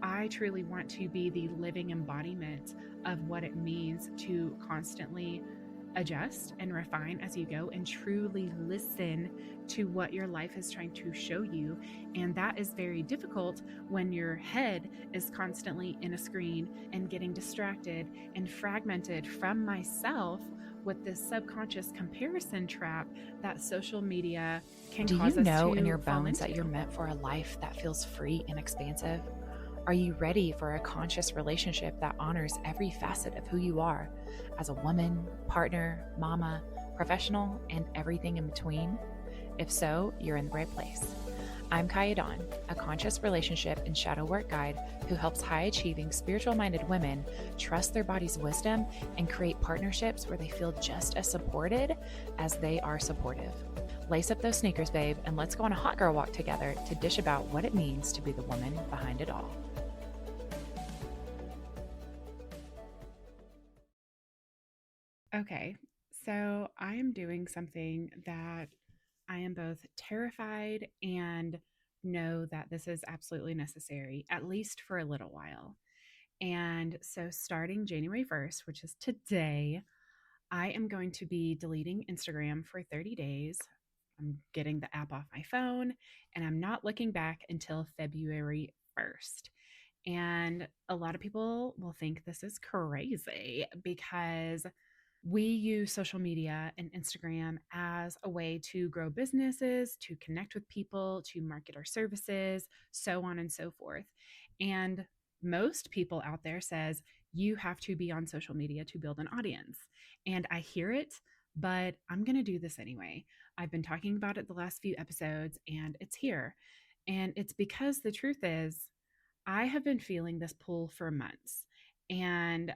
I truly want to be the living embodiment of what it means to constantly adjust and refine as you go and truly listen to what your life is trying to show you. And that is very difficult when your head is constantly in a screen and getting distracted and fragmented from myself with this subconscious comparison trap that social media can Do you cause us know in your to fall bones that you're into. meant for a life that feels free and expansive? Are you ready for a conscious relationship that honors every facet of who you are as a woman, partner, mama, professional, and everything in between? If so, you're in the right place. I'm Kaija, a conscious relationship and shadow work guide who helps high achieving, spiritual minded women trust their body's wisdom and create partnerships where they feel just as supported as they are supportive. Lace up those sneakers, babe, and let's go on a hot girl walk together to dish about what it means to be the woman behind it all. Okay, so I am doing something that I am both terrified and know that this is absolutely necessary, at least for a little while. And so, starting January 1st, which is today, I am going to be deleting Instagram for 30 days. I'm getting the app off my phone and I'm not looking back until February 1st. And a lot of people will think this is crazy because we use social media and Instagram as a way to grow businesses, to connect with people, to market our services, so on and so forth. And most people out there says you have to be on social media to build an audience. And I hear it, but I'm going to do this anyway. I've been talking about it the last few episodes and it's here. And it's because the truth is I have been feeling this pull for months, and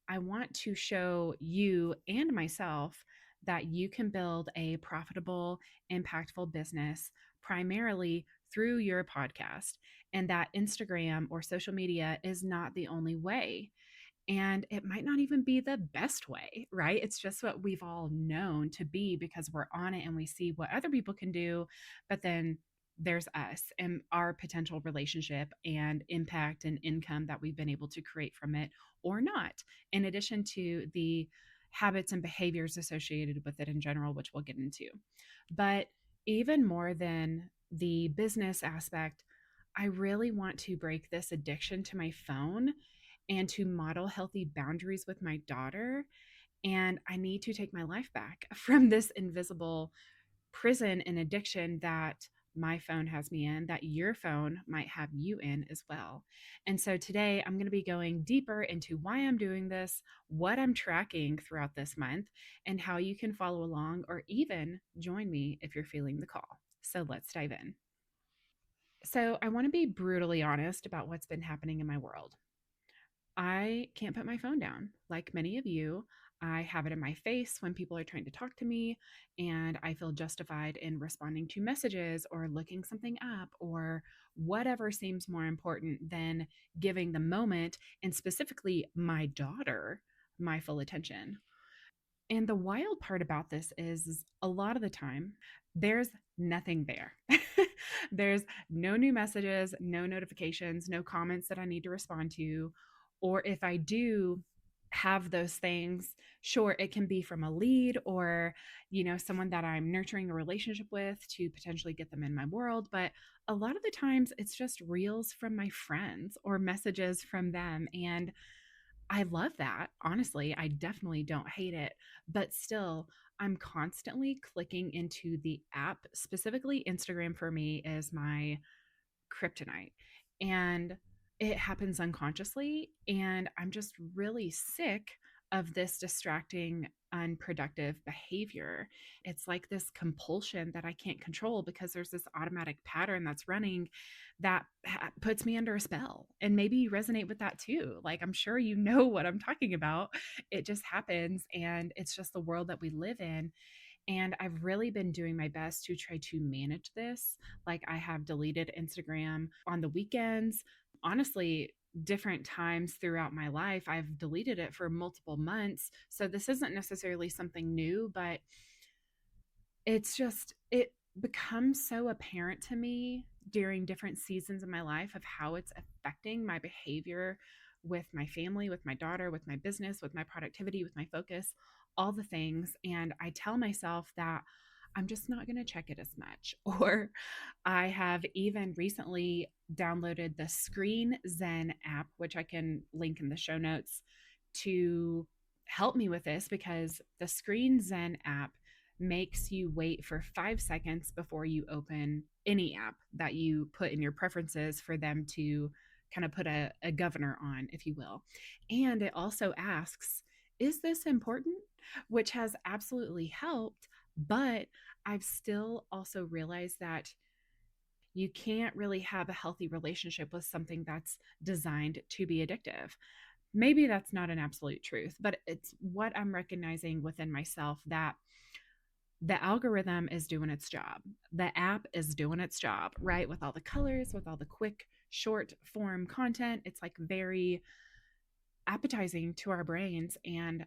I want to show you and myself that you can build a profitable, impactful business primarily through your podcast, and that Instagram or social media is not the only way. And it might not even be the best way, right? It's just what we've all known to be because we're on it and we see what other people can do. But then there's us and our potential relationship and impact and income that we've been able to create from it or not, in addition to the habits and behaviors associated with it in general, which we'll get into. But even more than the business aspect, I really want to break this addiction to my phone and to model healthy boundaries with my daughter. And I need to take my life back from this invisible prison and addiction that my phone has me in, that your phone might have you in as well. And so today I'm going to be going deeper into why I'm doing this, what I'm tracking throughout this month, and how you can follow along or even join me if you're feeling the call. So let's dive in. So I want to be brutally honest about what's been happening in my world. I can't put my phone down. Like many of you, I have it in my face when people are trying to talk to me, and I feel justified in responding to messages or looking something up or whatever seems more important than giving the moment and specifically my daughter my full attention. And the wild part about this is a lot of the time, there's nothing there. There's no new messages, no notifications, no comments that I need to respond to. Or if I do have those things, sure, it can be from a lead or, someone that I'm nurturing a relationship with to potentially get them in my world. But a lot of the times it's just reels from my friends or messages from them. And I love that. Honestly, I definitely don't hate it, but still, I'm constantly clicking into the app. Specifically, Instagram for me is my kryptonite. And it happens unconsciously. And I'm just really sick of this distracting, unproductive behavior. It's like this compulsion that I can't control because there's this automatic pattern that's running that puts me under a spell. And maybe you resonate with that too. Like, I'm sure you know what I'm talking about. It just happens. And it's just the world that we live in. And I've really been doing my best to try to manage this. Like, I have deleted Instagram on the weekends. Honestly, different times throughout my life, I've deleted it for multiple months. So this isn't necessarily something new, but it becomes so apparent to me during different seasons of my life of how it's affecting my behavior with my family, with my daughter, with my business, with my productivity, with my focus, all the things. And I tell myself that I'm just not going to check it as much. Or I have even recently downloaded the Screen Zen app, which I can link in the show notes to help me with this, because the Screen Zen app makes you wait for 5 seconds before you open any app that you put in your preferences for them to kind of put a governor on, if you will. And it also asks, is this important? Which has absolutely helped. But I've still also realized that you can't really have a healthy relationship with something that's designed to be addictive. Maybe that's not an absolute truth, but it's what I'm recognizing within myself, that the algorithm is doing its job. The app is doing its job, right? With all the colors, with all the quick, short form content. It's like very appetizing to our brains. And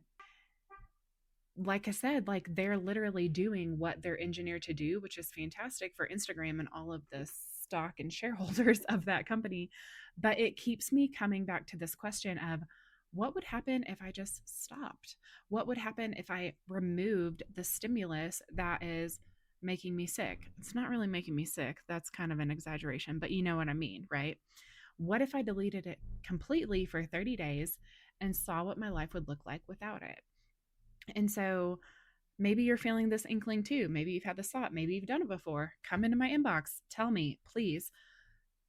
like I said, like they're literally doing what they're engineered to do, which is fantastic for Instagram and all of the stock and shareholders of that company. But it keeps me coming back to this question of, what would happen if I just stopped? What would happen if I removed the stimulus that is making me sick? It's not really making me sick. That's kind of an exaggeration, but you know what I mean, right? What if I deleted it completely for 30 days and saw what my life would look like without it? And so maybe you're feeling this inkling too. Maybe you've had this thought. Maybe you've done it before. Come into my inbox. Tell me, please.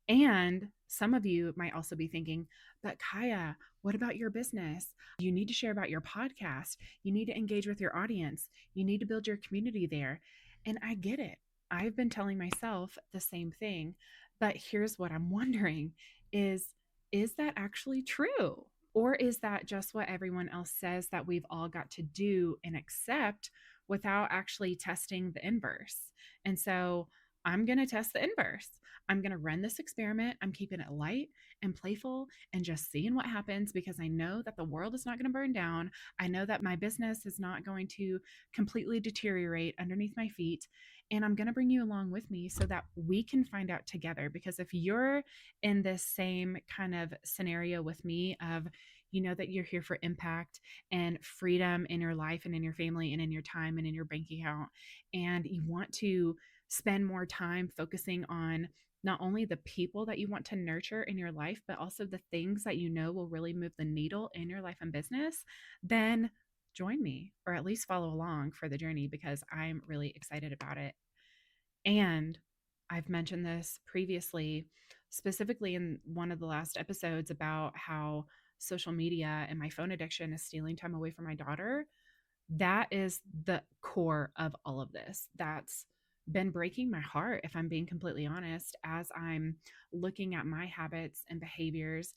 And some of you might also be thinking, but Kaija, what about your business? You need to share about your podcast. You need to engage with your audience. You need to build your community there. And I get it. I've been telling myself the same thing. But here's what I'm wondering is that actually true? Or is that just what everyone else says that we've all got to do and accept without actually testing the inverse? And so I'm going to test the inverse. I'm going to run this experiment. I'm keeping it light and playful and just seeing what happens, because I know that the world is not going to burn down. I know that my business is not going to completely deteriorate underneath my feet. And I'm going to bring you along with me so that we can find out together. Because if you're in this same kind of scenario with me of, you know, that you're here for impact and freedom in your life and in your family and in your time and in your bank account, and you want to spend more time focusing on not only the people that you want to nurture in your life, but also the things that you know will really move the needle in your life and business, then join me, or at least follow along for the journey, because I'm really excited about it. And I've mentioned this previously, specifically in one of the last episodes, about how social media and my phone addiction is stealing time away from my daughter. That is the core of all of this. That's been breaking my heart, if I'm being completely honest, as I'm looking at my habits and behaviors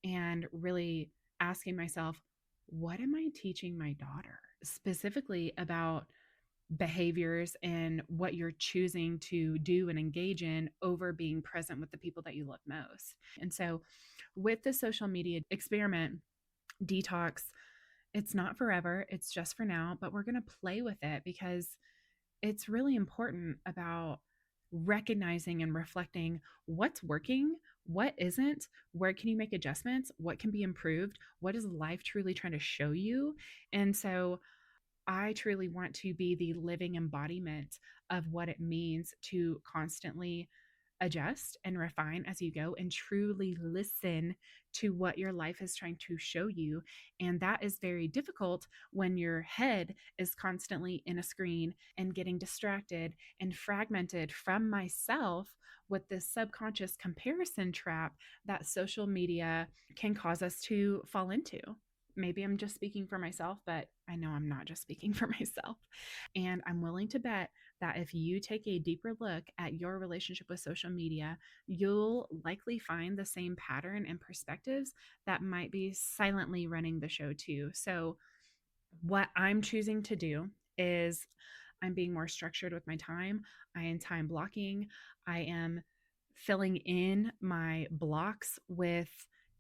and really asking myself, what am I teaching my daughter specifically about behaviors and what you're choosing to do and engage in over being present with the people that you love most? And so, with the social media experiment, Detox, it's not forever, it's just for now, but we're going to play with it because it's really important about recognizing and reflecting what's working, what isn't, where can you make adjustments, what can be improved, what is life truly trying to show you. And so I truly want to be the living embodiment of what it means to constantly adjust and refine as you go and truly listen to what your life is trying to show you. And that is very difficult when your head is constantly in a screen and getting distracted and fragmented from myself with this subconscious comparison trap that social media can cause us to fall into. Maybe I'm just speaking for myself, but I know I'm not just speaking for myself. And I'm willing to bet that if you take a deeper look at your relationship with social media, you'll likely find the same pattern and perspectives that might be silently running the show too. So, what I'm choosing to do is I'm being more structured with my time. I am time blocking. I am filling in my blocks with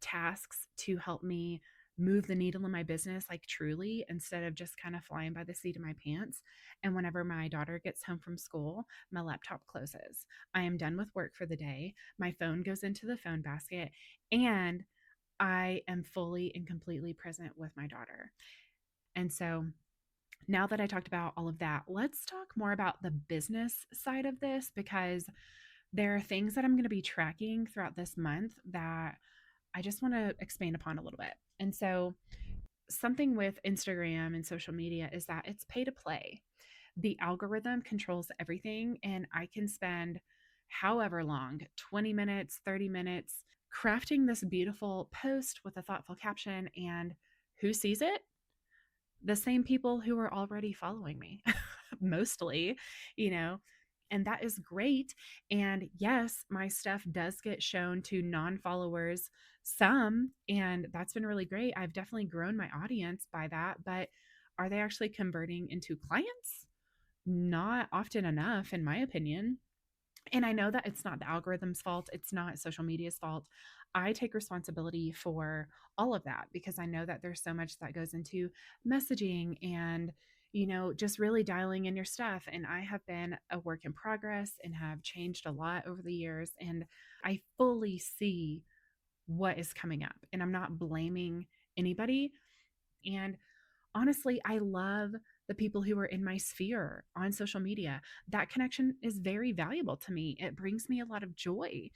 tasks to help me move the needle in my business, like truly, instead of just kind of flying by the seat of my pants. And whenever my daughter gets home from school, my laptop closes. I am done with work for the day. My phone goes into the phone basket, and I am fully and completely present with my daughter. And so now that I talked about all of that, let's talk more about the business side of this, because there are things that I'm going to be tracking throughout this month that I just want to expand upon a little bit. And so, something with Instagram and social media is that it's pay to play. The algorithm controls everything, and I can spend however long, 20 minutes, 30 minutes, crafting this beautiful post with a thoughtful caption. And who sees it? The same people who are already following me, mostly, you know, and that is great. And yes, my stuff does get shown to non followers some, and that's been really great. I've definitely grown my audience by that, but are they actually converting into clients? Not often enough, in my opinion. And I know that it's not the algorithm's fault, it's not social media's fault. I take responsibility for all of that because I know that there's so much that goes into messaging and, just really dialing in your stuff. And I have been a work in progress and have changed a lot over the years. And I fully see what is coming up. And I'm not blaming anybody. And honestly, I love the people who are in my sphere on social media. That connection is very valuable to me. It brings me a lot of joy.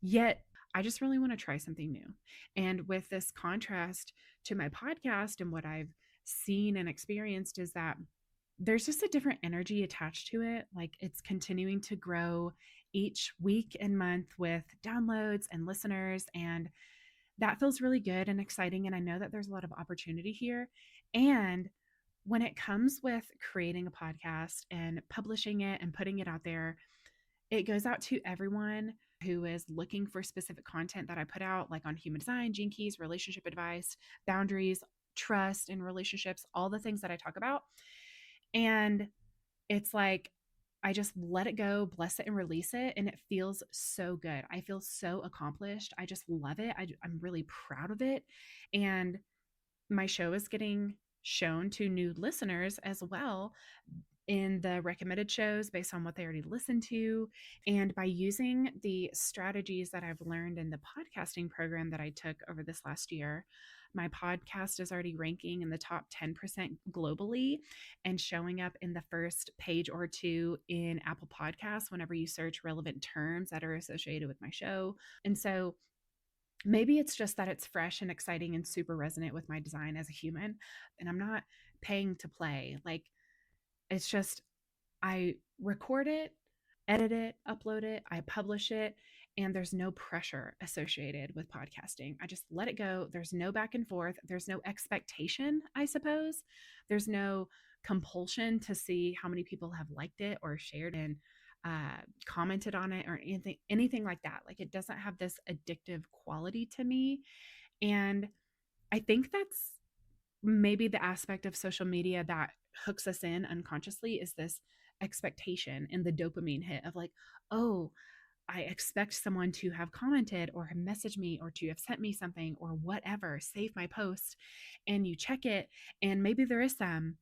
Yet, I just really want to try something new. And with this contrast to my podcast and what I've seen and experienced, is that there's just a different energy attached to it. Like it's continuing to grow each week and month with downloads and listeners. And that feels really good and exciting. And I know that there's a lot of opportunity here. And when it comes with creating a podcast and publishing it and putting it out there, it goes out to everyone who is looking for specific content that I put out, like on human design, gene keys, relationship advice, boundaries, trust in relationships, all the things that I talk about. And it's like, I just let it go, bless it, and release it. And it feels so good. I feel so accomplished. I just love it. I'm really proud of it. And my show is getting shown to new listeners as well in the recommended shows based on what they already listened to. And by using the strategies that I've learned in the podcasting program that I took over this last year, my podcast is already ranking in the top 10% globally and showing up in the first page or two in Apple Podcasts whenever you search relevant terms that are associated with my show. And so maybe it's just that it's fresh and exciting and super resonant with my design as a human. And I'm not paying to play. Like, it's just, I record it, edit it, upload it, I publish it, and there's no pressure associated with podcasting. I just let it go. There's no back and forth. There's no expectation, I suppose. There's no compulsion to see how many people have liked it or shared and commented on it or anything like that. Like it doesn't have this addictive quality to me. And I think that's maybe the aspect of social media that hooks us in unconsciously is this expectation and the dopamine hit of like, oh, I expect someone to have commented or have messaged me or to have sent me something or whatever, save my post, and you check it and maybe there is some,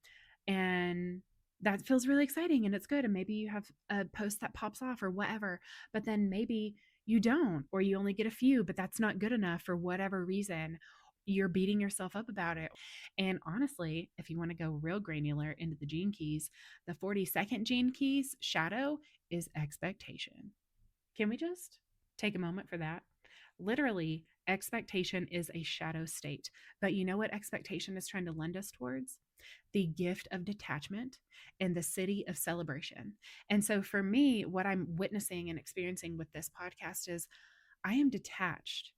and that feels really exciting and it's good, and maybe you have a post that pops off or whatever, but then maybe you don't, or you only get a few, but that's not good enough for whatever reason. You're beating yourself up about it. And honestly, if you want to go real granular into the gene keys, the 42nd gene keys shadow is expectation. Can we just take a moment for that? Literally, expectation is a shadow state. But you know what expectation is trying to lend us towards? The gift of detachment and the city of celebration. And so for me, what I'm witnessing and experiencing with this podcast is I am detached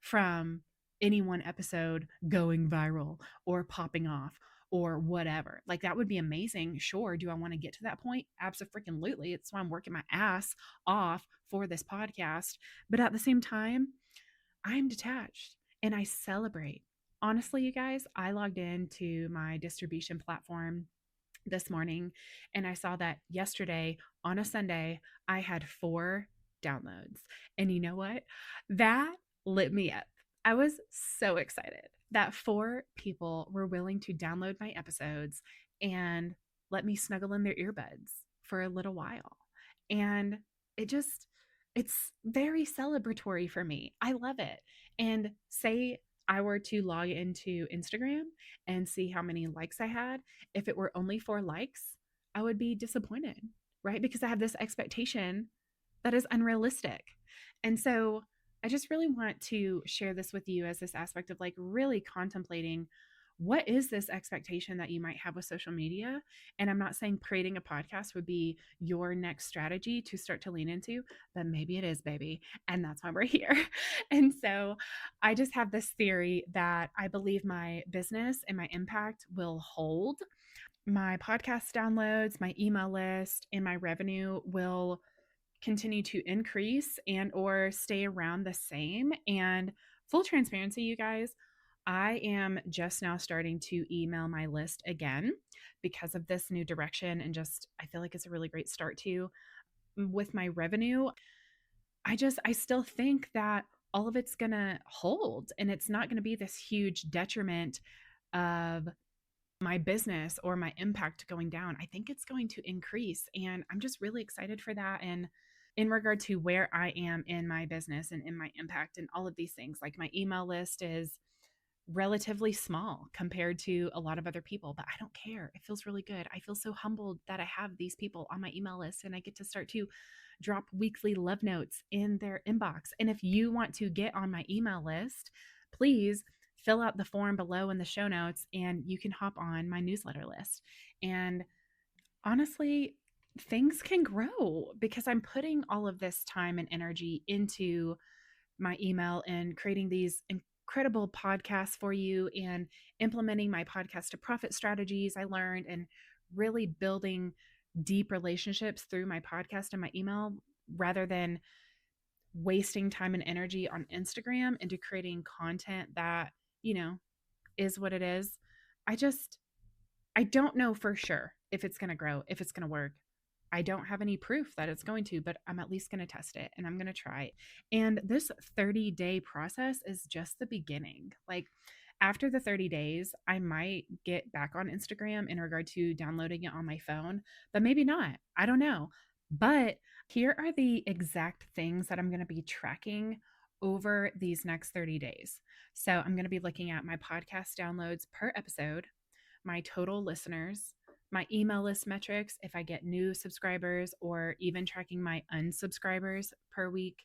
from any one episode going viral or popping off or whatever. Like that would be amazing. Sure. Do I want to get to that point? Absolutely. It's why I'm working my ass off for this podcast. But at the same time, I'm detached and I celebrate. Honestly, you guys, I logged into my distribution platform this morning and I saw that yesterday on a Sunday, I had 4 downloads. And you know what? That lit me up. I was so excited that 4 people were willing to download my episodes and let me snuggle in their earbuds for a little while. And it just, it's very celebratory for me. I love it. And say I were to log into Instagram and see how many likes I had, if it were only 4 likes, I would be disappointed, right? Because I have this expectation that is unrealistic. And so I just really want to share this with you as this aspect of like really contemplating what is this expectation that you might have with social media. And I'm not saying creating a podcast would be your next strategy to start to lean into, but maybe it is, baby. And that's why we're here. And so I just have this theory that I believe my business and my impact will hold. My podcast downloads, my email list, and my revenue will continue to increase and or stay around the same. And full transparency, you guys, I am just now starting to email my list again because of this new direction, and just I feel like it's a really great start to with my revenue. I still think that all of it's going to hold, and it's not going to be this huge detriment of my business or my impact going down. I think it's going to increase. And I'm just really excited for that. And in regard to where I am in my business and in my impact and all of these things, like my email list is relatively small compared to a lot of other people, but I don't care. It feels really good. I feel so humbled that I have these people on my email list and I get to start to drop weekly love notes in their inbox. And if you want to get on my email list, please fill out the form below in the show notes and you can hop on my newsletter list. And honestly, things can grow because I'm putting all of this time and energy into my email and creating these incredible podcasts for you and implementing my podcast to profit strategies I learned and really building deep relationships through my podcast and my email rather than wasting time and energy on Instagram into creating content that, you know, is what it is. I just I don't know for sure if it's going to grow, if it's going to work. I don't have any proof that it's going to, but I'm at least going to test it and I'm going to try it. And this 30-day process is just the beginning. Like after the 30 days, I might get back on Instagram in regard to downloading it on my phone, but maybe not. I don't know. But here are the exact things that I'm going to be tracking over these next 30 days. So I'm going to be looking at my podcast downloads per episode, my total listeners, my email list metrics, if I get new subscribers, or even tracking my unsubscribers per week.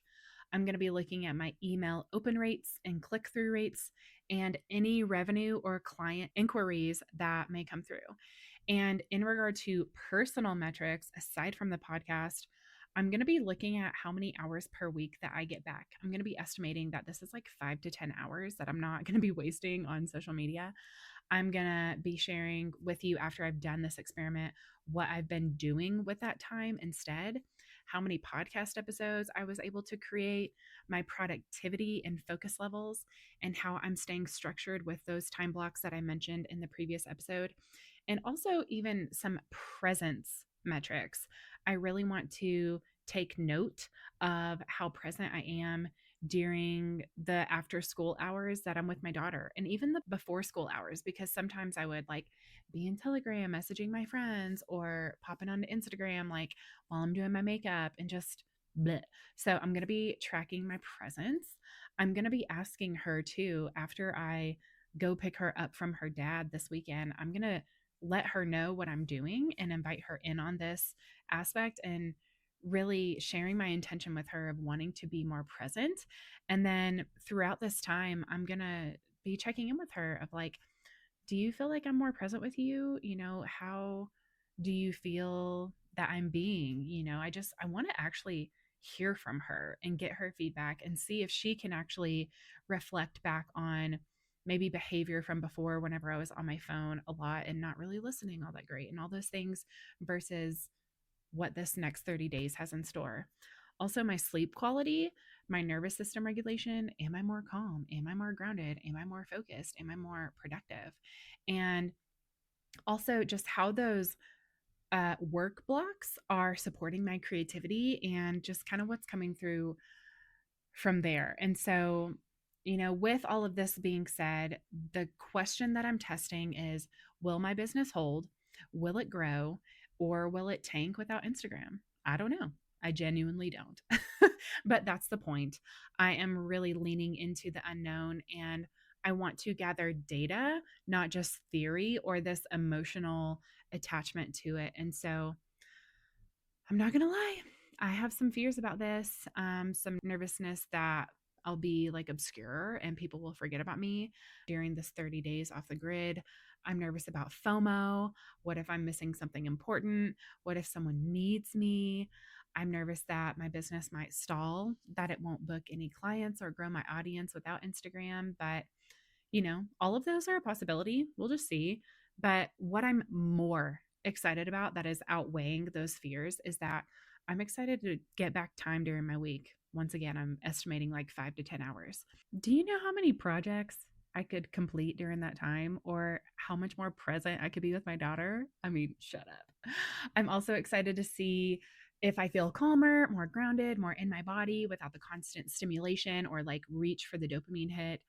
I'm going to be looking at my email open rates and click through rates and any revenue or client inquiries that may come through. And in regard to personal metrics, aside from the podcast, I'm going to be looking at how many hours per week that I get back. I'm going to be estimating that this is like 5 to 10 hours that I'm not going to be wasting on social media. I'm going to be sharing with you after I've done this experiment what I've been doing with that time instead, how many podcast episodes I was able to create, my productivity and focus levels, and how I'm staying structured with those time blocks that I mentioned in the previous episode, and also even some presence metrics. I really want to take note of how present I am during the after school hours that I'm with my daughter and even the before school hours, because sometimes I would like be in Telegram messaging my friends or popping onto Instagram like while I'm doing my makeup and just bleh. So I'm going to be tracking my presence. I'm going to be asking her too after I go pick her up from her dad this weekend. I'm going to let her know what I'm doing and invite her in on this aspect and really sharing my intention with her of wanting to be more present. And then throughout this time, I'm going to be checking in with her of like, do you feel like I'm more present with you? You know, how do you feel that I'm being? You know, I want to actually hear from her and get her feedback and see if she can actually reflect back on maybe behavior from before whenever I was on my phone a lot and not really listening all that great and all those things versus what this next 30 days has in store. Also, my sleep quality, my nervous system regulation. Am I more calm? Am I more grounded? Am I more focused? Am I more productive? And also, just how those work blocks are supporting my creativity and just kind of what's coming through from there. And so, with all of this being said, the question that I'm testing is, will my business hold? Will it grow? Or will it tank without Instagram? I don't know. I genuinely don't. But that's the point. I am really leaning into the unknown, and I want to gather data, not just theory or this emotional attachment to it. And so I'm not going to lie. I have some fears about this, some nervousness that I'll be like obscure and people will forget about me during this 30 days off the grid. I'm nervous about FOMO. What if I'm missing something important? What if someone needs me? I'm nervous that my business might stall, that it won't book any clients or grow my audience without Instagram. But all of those are a possibility. We'll just see. But what I'm more excited about that is outweighing those fears is that I'm excited to get back time during my week. Once again, I'm estimating like 5 to 10 hours. Do you know how many projects I could complete during that time, or how much more present I could be with my daughter? I mean, shut up. I'm also excited to see if I feel calmer, more grounded, more in my body without the constant stimulation or like reach for the dopamine hit.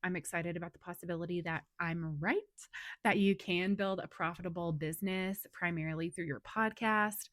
I'm excited about the possibility that I'm right, that you can build a profitable business primarily through your podcast.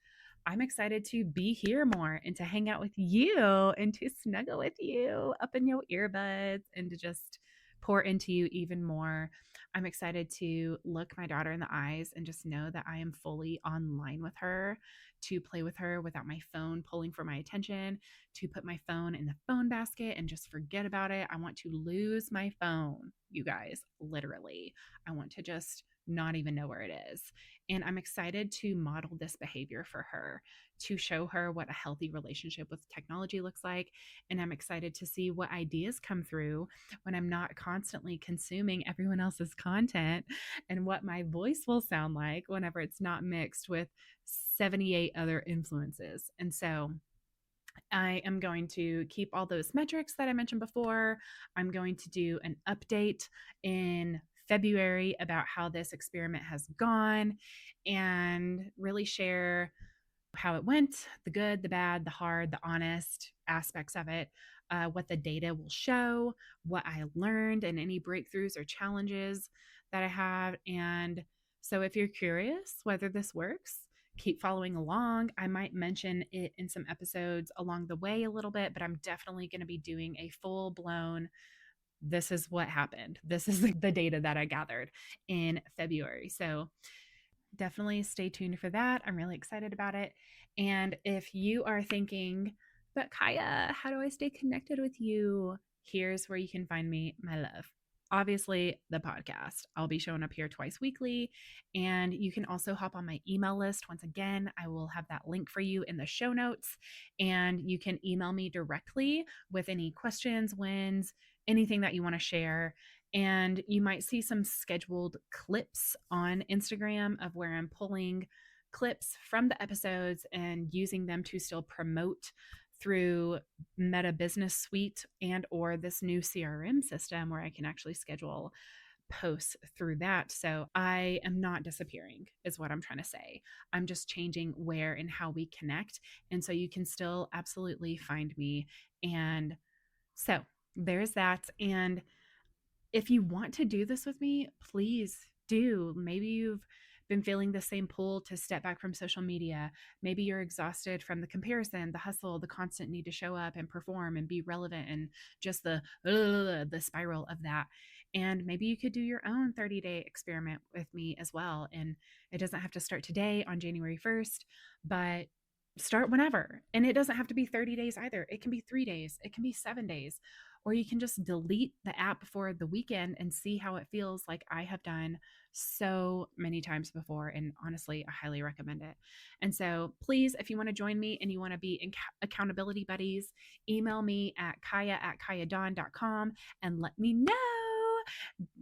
I'm excited to be here more and to hang out with you and to snuggle with you up in your earbuds and to just pour into you even more. I'm excited to look my daughter in the eyes and just know that I am fully online with her, to play with her without my phone pulling for my attention, to put my phone in the phone basket and just forget about it. I want to lose my phone, you guys, literally. I want to just not even know where it is. And I'm excited to model this behavior for her, to show her what a healthy relationship with technology looks like. And I'm excited to see what ideas come through when I'm not constantly consuming everyone else's content, and what my voice will sound like whenever it's not mixed with 78 other influences. And so I am going to keep all those metrics that I mentioned before. I'm going to do an update in February about how this experiment has gone and really share how it went, the good, the bad, the hard, the honest aspects of it, what the data will show, what I learned, and any breakthroughs or challenges that I have. And so, if you're curious whether this works, keep following along. I might mention it in some episodes along the way a little bit, but I'm definitely going to be doing a full blown, this is what happened. This is the data that I gathered in February. So, definitely stay tuned for that. I'm really excited about it. And if you are thinking, but Kaija, how do I stay connected with you? Here's where you can find me, my love. Obviously, the podcast. I'll be showing up here twice weekly. And you can also hop on my email list. Once again, I will have that link for you in the show notes. And you can email me directly with any questions, wins, anything that you want to share. And you might see some scheduled clips on Instagram of where I'm pulling clips from the episodes and using them to still promote through Meta Business Suite and or this new CRM system where I can actually schedule posts through that. So I am not disappearing is what I'm trying to say. I'm just changing where and how we connect. And so you can still absolutely find me. And so there's that. And if you want to do this with me, please do. Maybe you've been feeling the same pull to step back from social media. Maybe you're exhausted from the comparison, the hustle, the constant need to show up and perform and be relevant, and just the spiral of that. And maybe you could do your own 30-day experiment with me as well. And it doesn't have to start today on January 1st, but start whenever. And it doesn't have to be 30 days either. It can be 3 days, it can be 7 days, or you can just delete the app before the weekend and see how it feels, like I have done so many times before. And honestly, I highly recommend it. And so please, if you want to join me and you want to be accountability buddies, email me at kaija@kaijadawn.com and let me know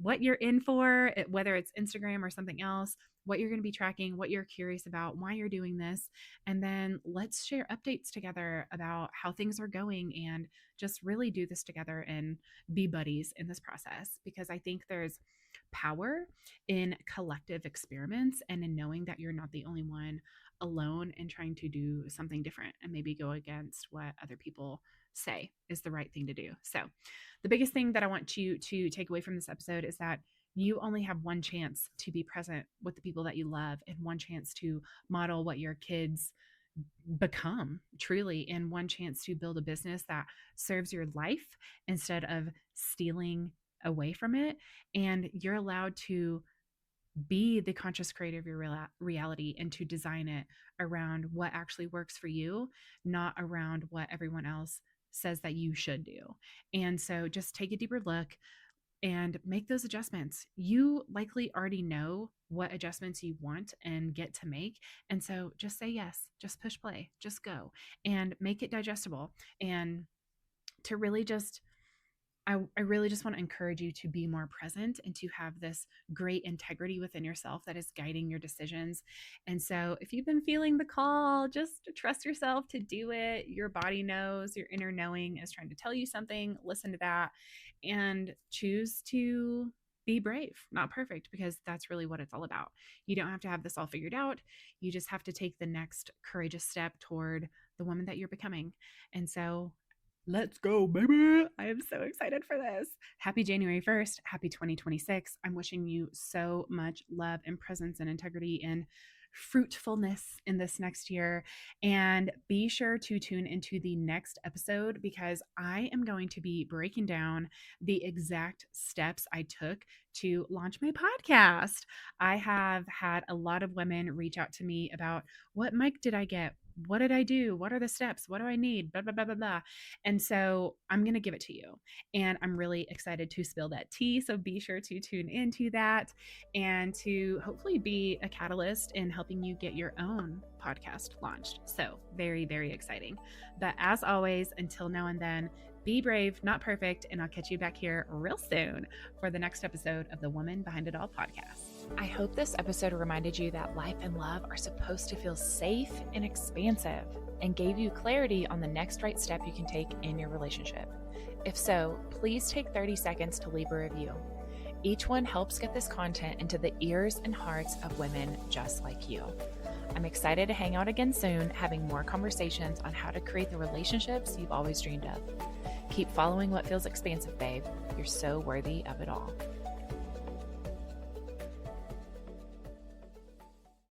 what you're in for, whether it's Instagram or something else, what you're going to be tracking, what you're curious about, why you're doing this. And then let's share updates together about how things are going and just really do this together and be buddies in this process, because I think there's power in collective experiments and in knowing that you're not the only one alone and trying to do something different and maybe go against what other people say is the right thing to do. So, the biggest thing that I want you to take away from this episode is that you only have one chance to be present with the people that you love and one chance to model what your kids become truly, and one chance to build a business that serves your life instead of stealing away from it. And you're allowed to be the conscious creator of your reality and to design it around what actually works for you, not around what everyone else says that you should do. And so just take a deeper look and make those adjustments. You likely already know what adjustments you want and get to make. And so just say yes, just push play, just go and make it digestible. And to really just I really just want to encourage you to be more present and to have this great integrity within yourself that is guiding your decisions. And so, if you've been feeling the call, just trust yourself to do it. Your body knows, your inner knowing is trying to tell you something. Listen to that and choose to be brave, not perfect, because that's really what it's all about. You don't have to have this all figured out. You just have to take the next courageous step toward the woman that you're becoming. And so, let's go, baby. I am so excited for this. Happy January 1st. Happy 2026. I'm wishing you so much love and presence and integrity and fruitfulness in this next year. And be sure to tune into the next episode because I am going to be breaking down the exact steps I took to launch my podcast. I have had a lot of women reach out to me about what mic did I get? What did I do? What are the steps? What do I need? Blah, blah, blah, blah, blah. And so I'm going to give it to you. And I'm really excited to spill that tea. So be sure to tune into that and to hopefully be a catalyst in helping you get your own podcast launched. So very, very exciting. But as always, until now and then, be brave, not perfect. And I'll catch you back here real soon for the next episode of the Woman Behind It All podcast. I hope this episode reminded you that life and love are supposed to feel safe and expansive and gave you clarity on the next right step you can take in your relationship. If so, please take 30 seconds to leave a review. Each one helps get this content into the ears and hearts of women just like you. I'm excited to hang out again soon, having more conversations on how to create the relationships you've always dreamed of. Keep following what feels expansive, babe. You're so worthy of it all.